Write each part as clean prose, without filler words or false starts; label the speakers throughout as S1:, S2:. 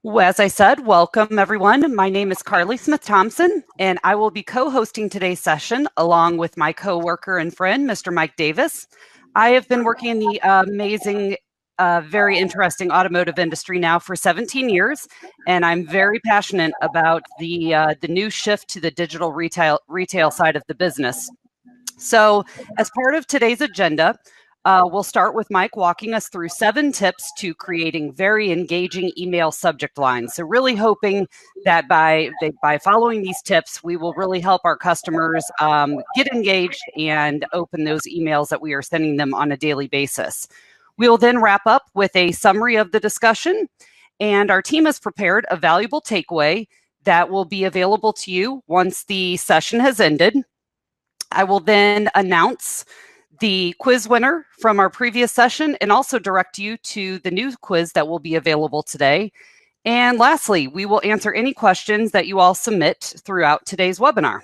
S1: Well, as I said, welcome everyone. My name is Carly Smith-Thompson, and I will be co-hosting today's session along with my co-worker and friend, Mr. Mike Davis. I have been working in the amazing, very interesting automotive industry now for 17 years, and I'm very passionate about the new shift to the digital retail side of the business. So, as part of today's agenda, we'll start with Mike walking us through 7 tips to creating very engaging email subject lines. So really hoping that by following these tips, we will really help our customers get engaged and open those emails that we are sending them on a daily basis. We will then wrap up with a summary of the discussion, and our team has prepared a valuable takeaway that will be available to you once the session has ended. I will then announce the quiz winner from our previous session and also direct you to the new quiz that will be available today. And lastly, we will answer any questions that you all submit throughout today's webinar.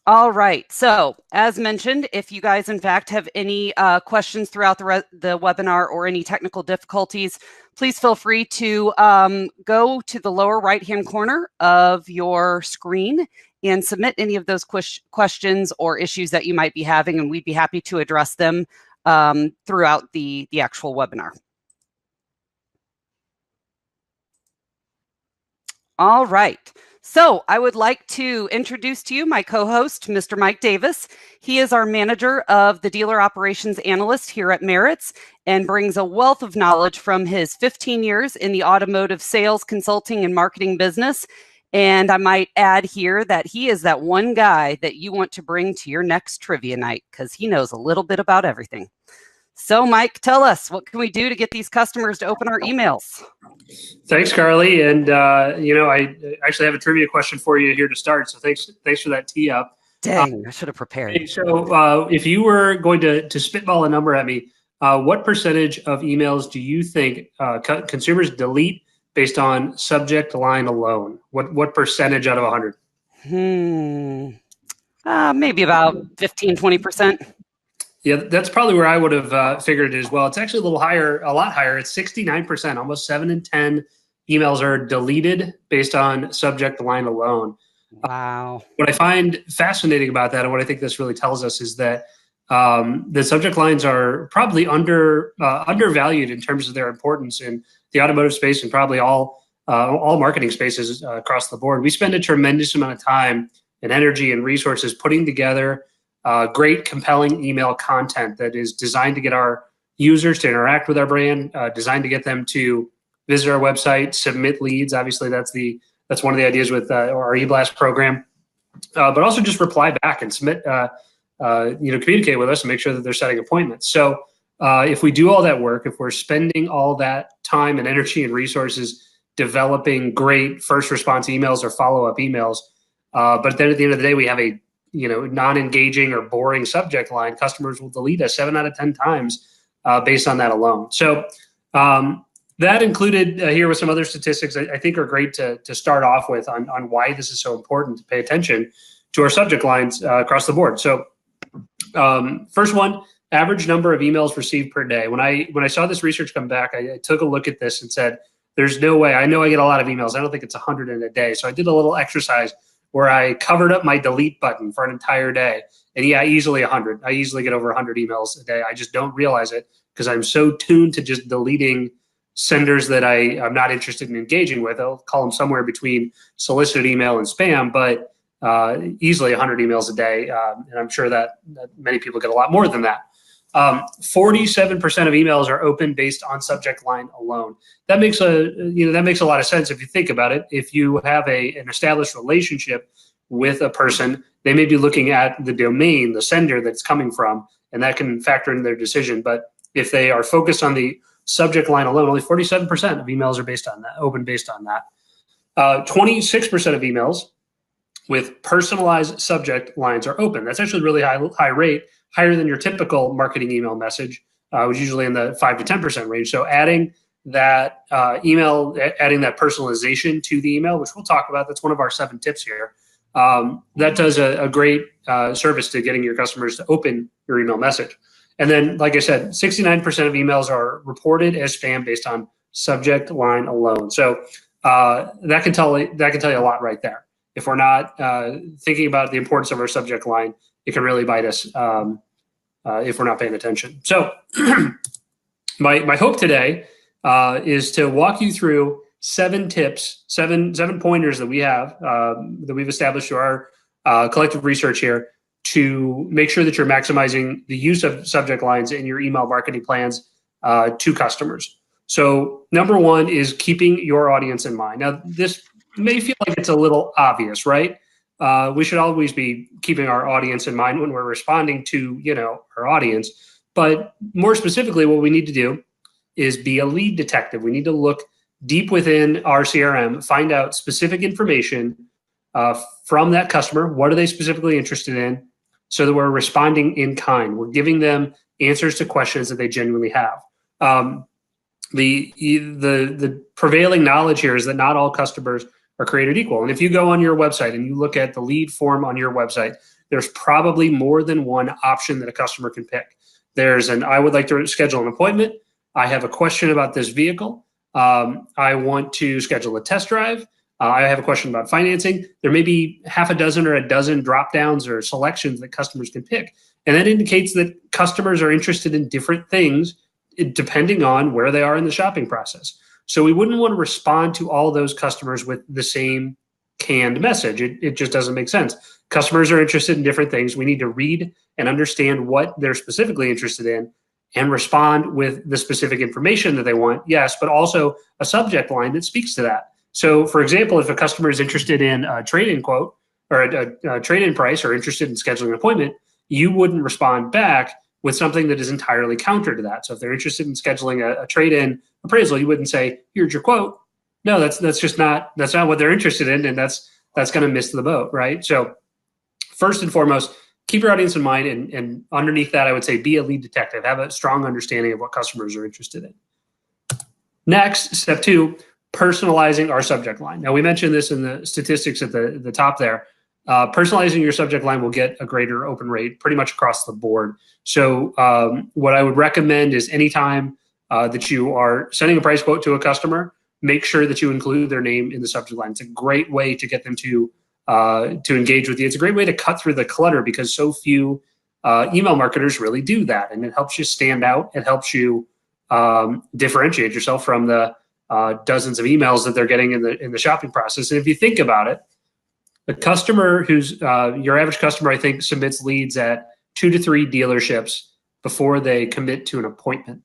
S1: All right, so as mentioned, if you guys in fact have any questions throughout the webinar or any technical difficulties, please feel free to go to the lower right-hand corner of your screen and submit any of those questions or issues that you might be having, and we'd be happy to address them throughout the actual webinar. All right. So I would like to introduce to you my co-host, Mr. Mike Davis. He is our manager of the dealer operations analyst here at Merritt's and brings a wealth of knowledge from his 15 years in the automotive sales, consulting, and marketing business. And I might add here that he is that one guy that you want to bring to your next trivia night because he knows a little bit about everything. So Mike, tell us, what can we do to get these customers to open our emails?
S2: Thanks, Carly. And, I actually have a trivia question for you here to start. So thanks for that tee up.
S1: Dang, I should have prepared.
S2: So if you were going to spitball a number at me, what percentage of emails do you think consumers delete based on subject line alone? What percentage out of 100?
S1: Maybe about 15, 20%.
S2: Yeah, that's probably where I would have figured it as well. It's actually a lot higher. It's 69%. Almost 7 in 10 emails are deleted based on subject line alone.
S1: Wow.
S2: What I find fascinating about that, and what I think this really tells us, is that the subject lines are probably undervalued in terms of their importance in the automotive space and probably all marketing spaces across the board. We spend a tremendous amount of time and energy and resources putting together great, compelling email content that is designed to get our users to interact with our brand, designed to get them to visit our website, submit leads. Obviously, that's one of the ideas with our eBlast program, but also just reply back and submit, communicate with us and make sure that they're setting appointments. So if we do all that work, if we're spending all that time and energy and resources developing great first response emails or follow-up emails, but then at the end of the day, we have a non-engaging or boring subject line, customers will delete us 7 out of 10 times based on that alone. So that included here with some other statistics I think are great to start off with on why this is so important to pay attention to our subject lines across the board. So first one, average number of emails received per day. When I saw this research come back, I took a look at this and said, there's no way. I know I get a lot of emails. I don't think it's 100 in a day. So I did a little exercise where I covered up my delete button for an entire day. And yeah, easily 100. I easily get over 100 emails a day. I just don't realize it because I'm so tuned to just deleting senders that I'm not interested in engaging with. I'll call them somewhere between solicited email and spam, but easily 100 emails a day. And I'm sure that many people get a lot more than that. 47% of emails are open based on subject line alone. That makes a lot of sense if you think about it. If you have an established relationship with a person, they may be looking at the domain, the sender that's coming from, and that can factor in their decision. But if they are focused on the subject line alone, only 47% of emails are open based on that. 26% of emails with personalized subject lines are open. That's actually a really high rate, higher than your typical marketing email message, which is usually in the 5 to 10% range. So adding that adding that personalization to the email, which we'll talk about, that's one of our 7 tips here. That does a great service to getting your customers to open your email message. And then, like I said, 69% of emails are reported as spam based on subject line alone. So that can tell you a lot right there. If we're not thinking about the importance of our subject line, it can really bite us if we're not paying attention. So my hope today is to walk you through 7 tips, seven pointers that we have that we've established through our collective research here to make sure that you're maximizing the use of subject lines in your email marketing plans to customers. So number 1 is keeping your audience in mind. Now, this may feel like it's a little obvious, right? We should always be keeping our audience in mind when we're responding to, our audience. But more specifically, what we need to do is be a lead detective. We need to look deep within our CRM, find out specific information from that customer. What are they specifically interested in? So that we're responding in kind. We're giving them answers to questions that they genuinely have. The prevailing knowledge here is that not all customers are created equal. And if you go on your website and you look at the lead form on your website, there's probably more than one option that a customer can pick. There's I would like to schedule an appointment. I have a question about this vehicle. I want to schedule a test drive. I have a question about financing. There may be half a dozen or a dozen drop downs or selections that customers can pick. And that indicates that customers are interested in different things depending on where they are in the shopping process. So we wouldn't want to respond to all those customers with the same canned message. It just doesn't make sense. Customers are interested in different things. We need to read and understand what they're specifically interested in and respond with the specific information that they want, yes, but also a subject line that speaks to that. So, for example, if a customer is interested in a trade-in quote or a trade-in price or interested in scheduling an appointment, you wouldn't respond back with something that is entirely counter to that. So if they're interested in scheduling a trade-in appraisal, you wouldn't say, here's your quote. No, that's not what they're interested in, and that's going to miss the boat, right? So first and foremost, keep your audience in mind, and underneath that, I would say be a lead detective. Have a strong understanding of what customers are interested in. Next, step 2, personalizing our subject line. Now, we mentioned this in the statistics at the top there. Personalizing your subject line will get a greater open rate pretty much across the board. So what I would recommend is anytime that you are sending a price quote to a customer, make sure that you include their name in the subject line. It's a great way to get them to engage with you. It's a great way to cut through the clutter because so few email marketers really do that. And it helps you stand out. It helps you differentiate yourself from the dozens of emails that they're getting in the shopping process. And if you think about it, a customer who's your average customer, I think, submits leads at 2 to 3 dealerships before they commit to an appointment,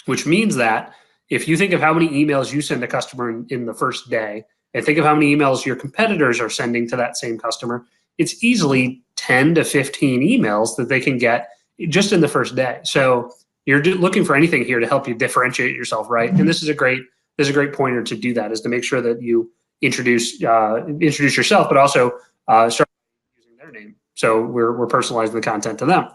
S2: which means that if you think of how many emails you send a customer in the first day, and think of how many emails your competitors are sending to that same customer, it's easily 10 to 15 emails that they can get just in the first day. So you're looking for anything here to help you differentiate yourself, right? And this is a great pointer to do that, is to make sure that you introduce yourself, but also start using their name. So we're personalizing the content to them.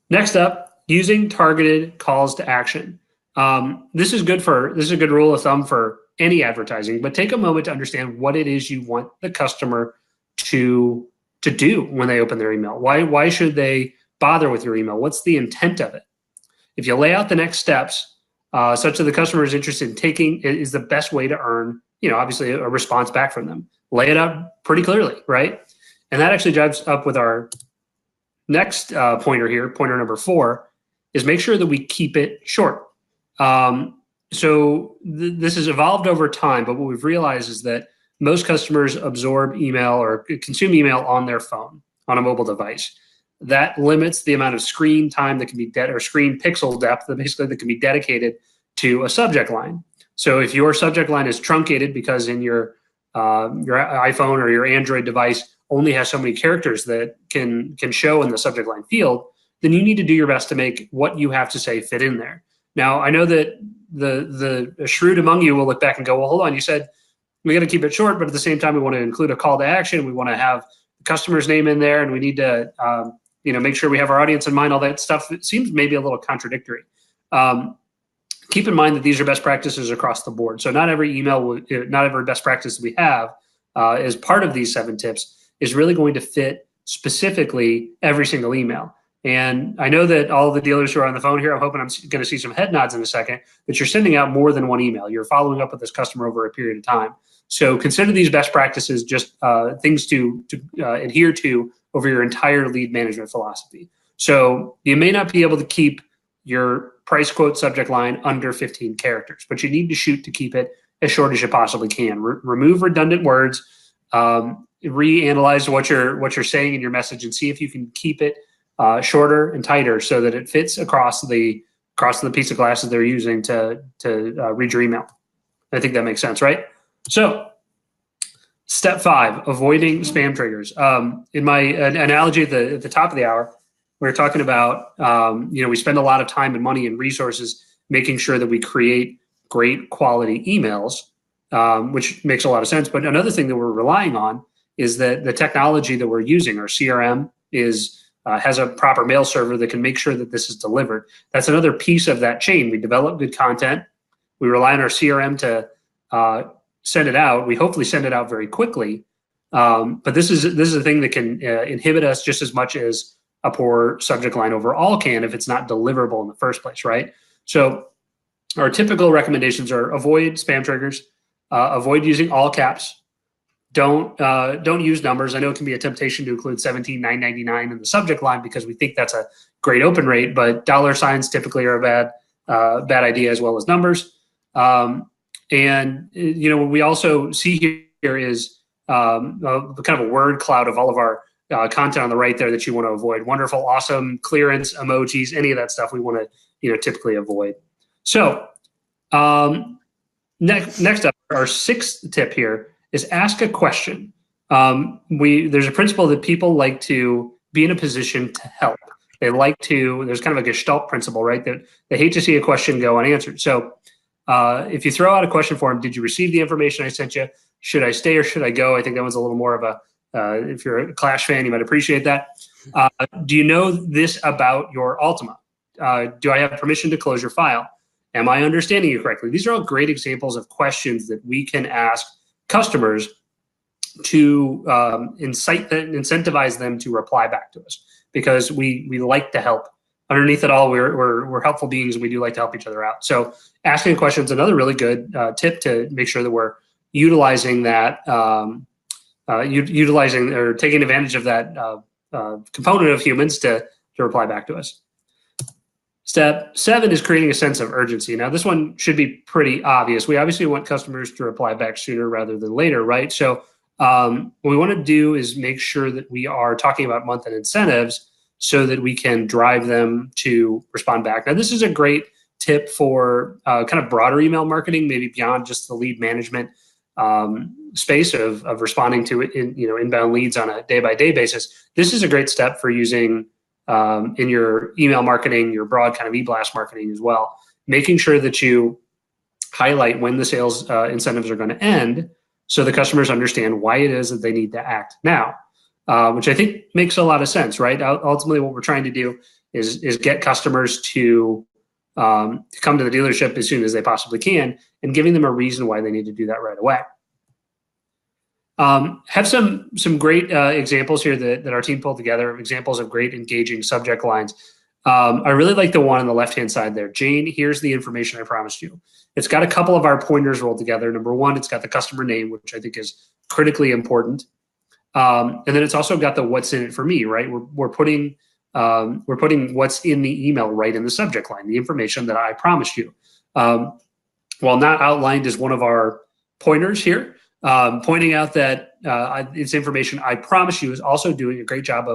S2: Next up, using targeted calls to action. This is a good rule of thumb for any advertising, but take a moment to understand what it is you want the customer to do when they open their email. Why should they bother with your email? What's the intent of it? If you lay out the next steps, such that the customer is interested in taking, is the best way to earn, obviously a response back from them. Lay it out pretty clearly, right? And that actually drives up with our next pointer here. Pointer number 4 is make sure that we keep it short. So this has evolved over time, but what we've realized is that most customers absorb email or consume email on their phone, on a mobile device. That limits the amount of screen time that can be or screen pixel depth that can be dedicated to a subject line. So if your subject line is truncated because in your iPhone or your Android device only has so many characters that can show in the subject line field, then you need to do your best to make what you have to say fit in there. Now, I know that the shrewd among you will look back and go, well, hold on, you said we got to keep it short, but at the same time, we want to include a call to action. We want to have the customer's name in there, and we need to make sure we have our audience in mind, all that stuff. It seems maybe a little contradictory. Keep in mind that these are best practices across the board. So not every best practice we have as part of these 7 tips is really going to fit specifically every single email. And I know that all the dealers who are on the phone here, I'm hoping I'm going to see some head nods in a second, that you're sending out more than one email. You're following up with this customer over a period of time. So consider these best practices just things to adhere to over your entire lead management philosophy. So you may not be able to keep your price quote subject line under 15 characters, but you need to shoot to keep it as short as you possibly can. Remove redundant words, reanalyze what you're saying in your message, and see if you can keep it shorter and tighter so that it fits across the piece of glass that they're using to read your email. I think that makes sense, right? So step 5, avoiding spam triggers. In my analogy at the top of the hour, we were talking about, we spend a lot of time and money and resources making sure that we create great quality emails, which makes a lot of sense. But another thing that we're relying on is that the technology that we're using, our CRM, has a proper mail server that can make sure that this is delivered. That's another piece of that chain. We develop good content. We rely on our CRM to send it out. We hopefully send it out very quickly. But this is a thing that can inhibit us just as much as a poor subject line overall can if it's not deliverable in the first place, right? So our typical recommendations are avoid spam triggers, avoid using all caps. Don't use numbers. I know it can be a temptation to include $17,999 in the subject line because we think that's a great open rate, but dollar signs typically are a bad idea as well as numbers. And what we also see here is kind of a word cloud of all of our content on the right there that you want to avoid. Wonderful, awesome, clearance, emojis, any of that stuff we want to typically avoid. So next up, our 6th tip here is ask a question. There's a principle that people like to be in a position to help. There's kind of a Gestalt principle, right? That they hate to see a question go unanswered. So if you throw out a question for them, did you receive the information I sent you? Should I stay or should I go? I think that one's a little more of if you're a Clash fan, you might appreciate that. Do you know this about your Altima? Do I have permission to close your file? Am I understanding you correctly? These are all great examples of questions that we can ask customers to incentivize them to reply back to us, because we like to help. Underneath it all, we're helpful beings, and we do like to help each other out. So asking questions is another really good tip to make sure that we're utilizing that, utilizing or taking advantage of that component of humans to reply back to us. Step 7 is creating a sense of urgency. Now, this one should be pretty obvious. We obviously want customers to reply back sooner rather than later, right? So what we want to do is make sure that we are talking about month-end incentives so that we can drive them to respond back. Now, this is a great tip for kind of broader email marketing, maybe beyond just the lead management space of responding to inbound leads on a day-by-day basis. This is a great step for using in your email marketing, your broad kind of e-blast marketing as well, making sure that you highlight when the sales incentives are going to end so the customers understand why it is that they need to act now, which I think makes a lot of sense, right? Ultimately, what we're trying to do is get customers to come to the dealership as soon as they possibly can, and giving them a reason why they need to do that right away. Have some great examples here that our team pulled together, examples of great engaging subject lines. I really like the one on the left-hand side there. Jane, here's the information I promised you. It's got a couple of our pointers rolled together. Number one, it's got the customer name, which I think is critically important. And then it's also got the what's in it for me, right? We're putting what's in the email right in the subject line, the information that I promised you. While not outlined as one of our pointers here, pointing out that it's information I promise you is also doing a great job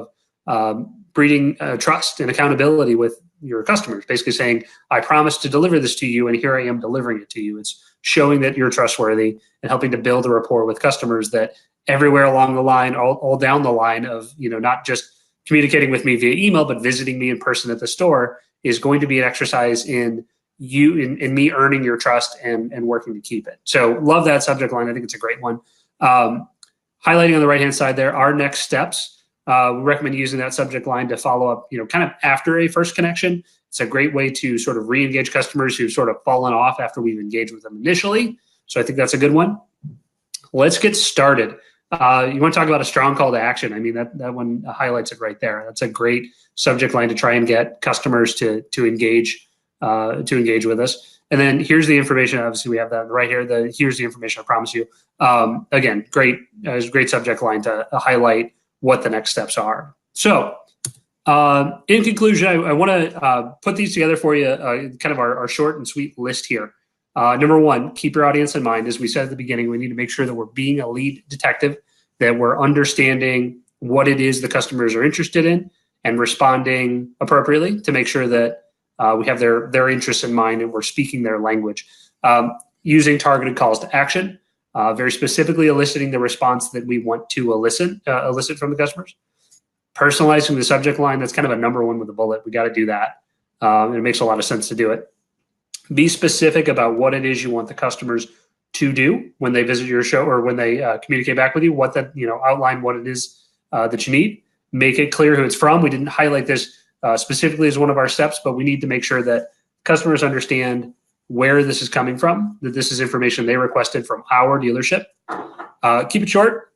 S2: of breeding trust and accountability with your customers, basically saying, I promised to deliver this to you, and here I am delivering it to you. It's showing that you're trustworthy and helping to build a rapport with customers that everywhere along the line, all down the line of, not just communicating with me via email, but visiting me in person at the store is going to be an exercise in me earning your trust and working to keep it. So love that subject line. I think it's a great one. Highlighting on the right-hand side there, our next steps. We recommend using that subject line to follow up, kind of after a first connection. It's a great way to sort of re-engage customers who've sort of fallen off after we've engaged with them initially. So I think that's a good one. Let's get started. You want to talk about a strong call to action. I mean, that one highlights it right there. That's a great subject line to try and get customers to engage with us. And then here's the information. Obviously, we have that right here. Here's the information. I promise you. Again, great subject line to highlight what the next steps are. So, in conclusion, I want to put these together for you, kind of our short and sweet list here. Number one, keep your audience in mind. As we said at the beginning, we need to make sure that we're being a lead detective, that we're understanding what it is the customers are interested in and responding appropriately to make sure that we have their interests in mind and we're speaking their language. Using targeted calls to action, very specifically eliciting the response that we want to elicit from the customers. Personalizing the subject line, that's kind of a number one with a bullet. We got to do that. And it makes a lot of sense to do it. Be specific about what it is you want the customers to do when they visit your show or when they communicate back with you. Outline what it is that you need. Make it clear who it's from. We didn't highlight this specifically as one of our steps, but we need to make sure that customers understand where this is coming from, that this is information they requested from our dealership. Keep it short.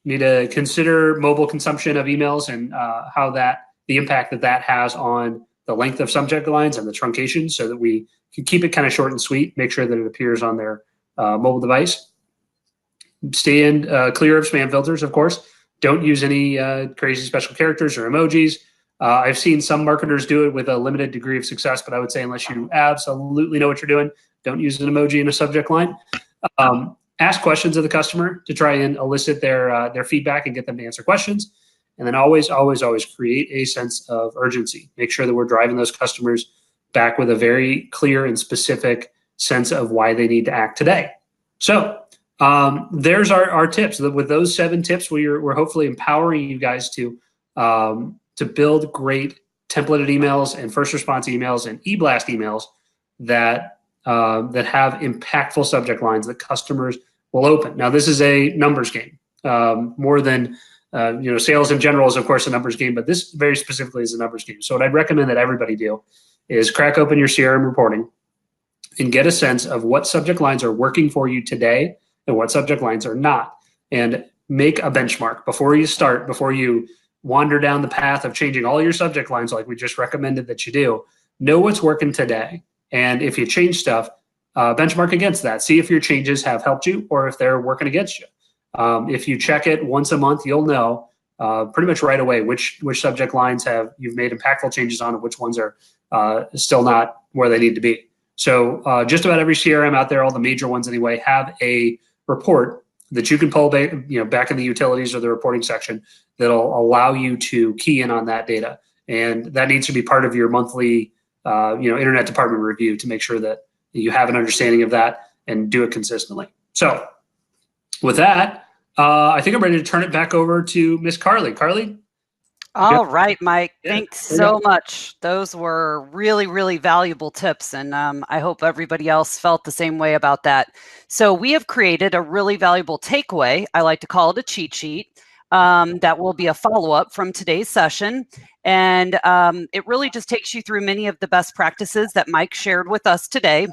S2: Need to consider mobile consumption of emails and how the impact that has on the length of subject lines and the truncation, so that we can keep it kind of short and sweet, make sure that it appears on their mobile device. Stay clear of spam filters, of course. Don't use any crazy special characters or emojis. I've seen some marketers do it with a limited degree of success, but I would say unless you absolutely know what you're doing, don't use an emoji in a subject line. Ask questions of the customer to try and elicit their feedback and get them to answer questions. And then always, always, always create a sense of urgency. Make sure that we're driving those customers back with a very clear and specific sense of why they need to act today. So there's our tips. With those 7 tips, we're hopefully empowering you guys to build great templated emails and first response emails and e-blast emails that have impactful subject lines that customers will open. Now, this is a numbers game more than sales in general is, of course, a numbers game, but this very specifically is a numbers game. So what I'd recommend that everybody do is crack open your CRM reporting and get a sense of what subject lines are working for you today and what subject lines are not. And make a benchmark before you wander down the path of changing all your subject lines like we just recommended that you do. Know what's working today. And if you change stuff, benchmark against that. See if your changes have helped you or if they're working against you. If you check it once a month, you'll know pretty much right away which subject lines you've made impactful changes on and which ones are still not where they need to be. So just about every CRM out there, all the major ones anyway, have a report that you can pull back in the utilities or the reporting section that'll allow you to key in on that data. And that needs to be part of your monthly internet department review to make sure that you have an understanding of that and do it consistently. So with that, I think I'm ready to turn it back over to Miss Carly. Carly?
S1: All right, Mike. Thanks so much. Those were really, really valuable tips, and I hope everybody else felt the same way about that. So we have created a really valuable takeaway. I like to call it a cheat sheet. That will be a follow-up from today's session. And it really just takes you through many of the best practices that Mike shared with us today.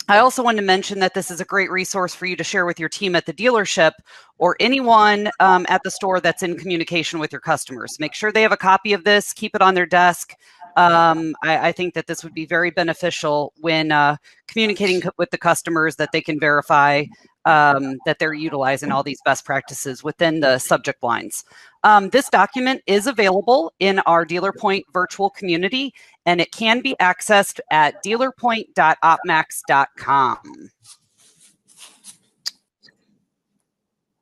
S1: I also want to mention that this is a great resource for you to share with your team at the dealership or anyone at the store that's in communication with your customers. Make sure they have a copy of this, keep it on their desk. I think that this would be very beneficial when communicating with the customers, that they can verify that they're utilizing all these best practices within the subject lines. This document is available in our DealerPoint virtual community, and it can be accessed at dealerpoint.opmax.com.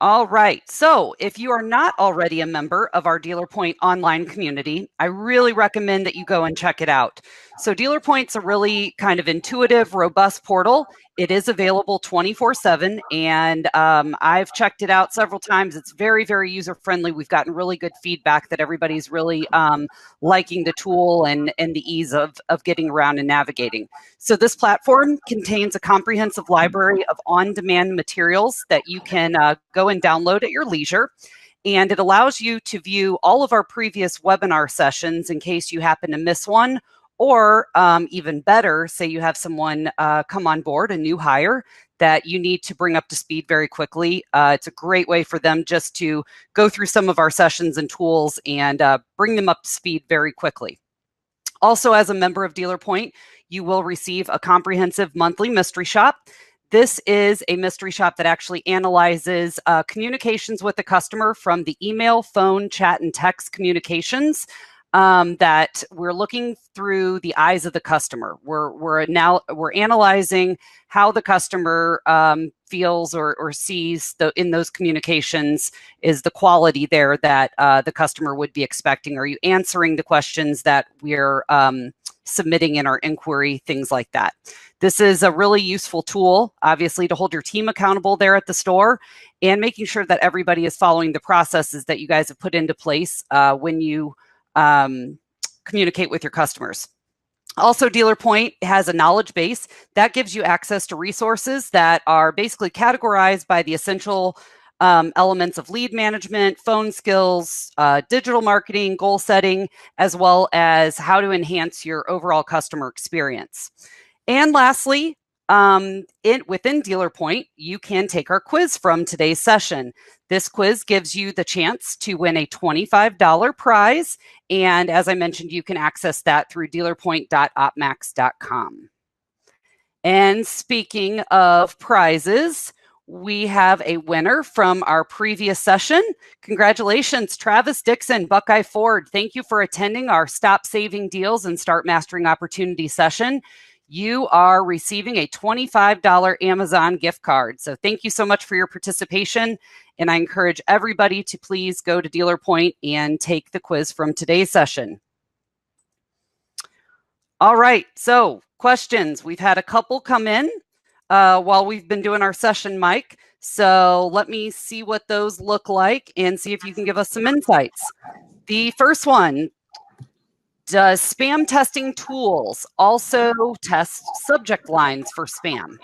S1: All right, so if you are not already a member of our DealerPoint online community, I really recommend that you go and check it out. So DealerPoint's a really kind of intuitive, robust portal. It is available 24/7, and I've checked it out several times. It's very, very user-friendly. We've gotten really good feedback that everybody's really liking the tool and the ease of getting around and navigating. So this platform contains a comprehensive library of on-demand materials that you can go and download at your leisure. And it allows you to view all of our previous webinar sessions in case you happen to miss one, Or even better, say you have someone come on board, a new hire, that you need to bring up to speed very quickly. It's a great way for them just to go through some of our sessions and tools and bring them up to speed very quickly. Also, as a member of Dealer Point, you will receive a comprehensive monthly mystery shop. This is a mystery shop that actually analyzes communications with the customer from the email, phone, chat, and text communications that we're looking through the eyes of the customer. We're analyzing how the customer feels or sees in those communications. Is the quality there that the customer would be expecting? Are you answering the questions that we're submitting in our inquiry, things like that? This is a really useful tool, obviously, to hold your team accountable there at the store and making sure that everybody is following the processes that you guys have put into place when you communicate with your customers. Also, Dealer Point has a knowledge base that gives you access to resources that are basically categorized by the essential elements of lead management, phone skills, digital marketing, goal setting, as well as how to enhance your overall customer experience. And lastly, within Dealer Point, you can take our quiz from today's session. This quiz gives you the chance to win a $25 prize. And as I mentioned, you can access that through dealerpoint.opmax.com. And speaking of prizes, we have a winner from our previous session. Congratulations, Travis Dixon, Buckeye Ford. Thank you for attending our Stop Saving Deals and Start Mastering Opportunity session. You are receiving a $25 Amazon gift card. So thank you so much for your participation. And I encourage everybody to please go to Dealer Point and take the quiz from today's session. All right, so questions. We've had a couple come in while we've been doing our session, Mike. So let me see what those look like and see if you can give us some insights. The first one, does spam testing tools also test subject lines for spam?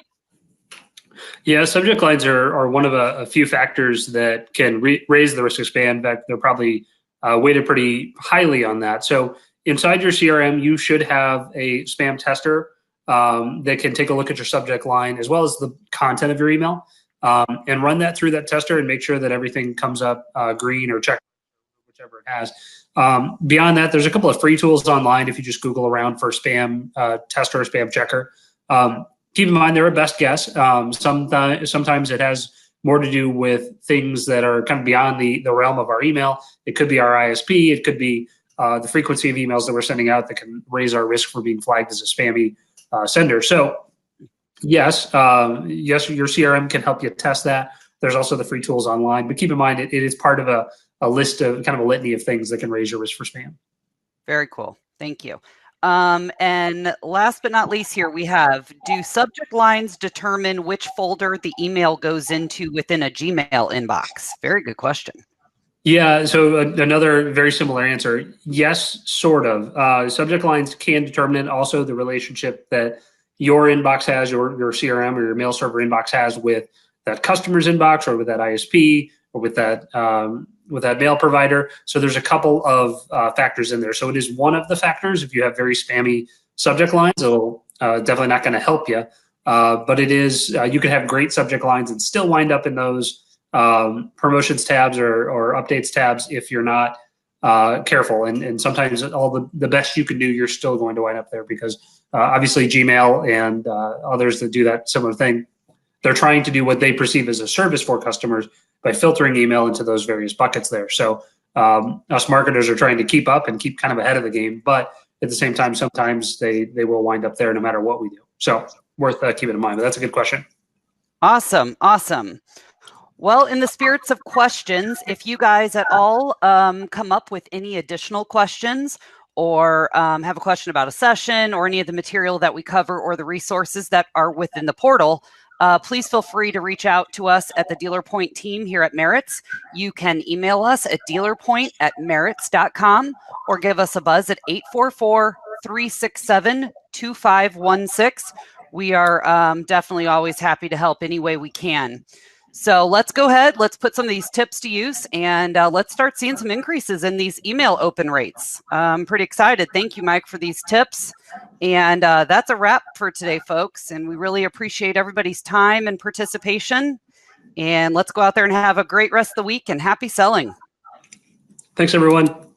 S2: Yeah, subject lines are one of a few factors that can raise the risk of spam. In fact, they're probably weighted pretty highly on that. So inside your CRM, you should have a spam tester that can take a look at your subject line as well as the content of your email and run that through that tester and make sure that everything comes up green or checked, whichever it has. Beyond that, there's a couple of free tools online if you just Google around for spam tester or spam checker. Keep in mind, they're a best guess. Sometimes it has more to do with things that are kind of beyond the realm of our email. It could be our ISP. It could be the frequency of emails that we're sending out that can raise our risk for being flagged as a spammy sender. So yes, your CRM can help you test that. There's also the free tools online, but keep in mind it is part of a list of kind of a litany of things that can raise your risk for spam.
S1: Very cool. Thank you. And last but not least here, we have, do subject lines determine which folder the email goes into within a Gmail inbox? Very good question.
S2: Yeah, so another very similar answer. Yes, sort of. Subject lines can determine also the relationship that your inbox has, your CRM or your mail server inbox has with that customer's inbox or with that ISP or with that mail provider. So there's a couple of factors in there. So it is one of the factors. If you have very spammy subject lines, it'll definitely not going to help you. But it is, you can have great subject lines and still wind up in those promotions tabs or updates tabs if you're not careful. And sometimes all the best you can do, you're still going to wind up there because obviously Gmail and others that do that similar thing, they're trying to do what they perceive as a service for customers by filtering email into those various buckets there. So us marketers are trying to keep up and keep kind of ahead of the game, but at the same time, sometimes they will wind up there no matter what we do. So worth keeping in mind, but that's a good question.
S1: Awesome. Awesome. Well, in the spirits of questions, if you guys at all come up with any additional questions or have a question about a session or any of the material that we cover or the resources that are within the portal, please feel free to reach out to us at the Dealer Point team here at Merits. You can email us at dealerpoint@merits.com or give us a buzz at 844-367-2516. We are definitely always happy to help any way we can. So let's go ahead, let's put some of these tips to use, and let's start seeing some increases in these email open rates. I'm pretty excited. Thank you, Mike, for these tips. And that's a wrap for today, folks. And we really appreciate everybody's time and participation. And let's go out there and have a great rest of the week, and happy selling.
S2: Thanks, everyone.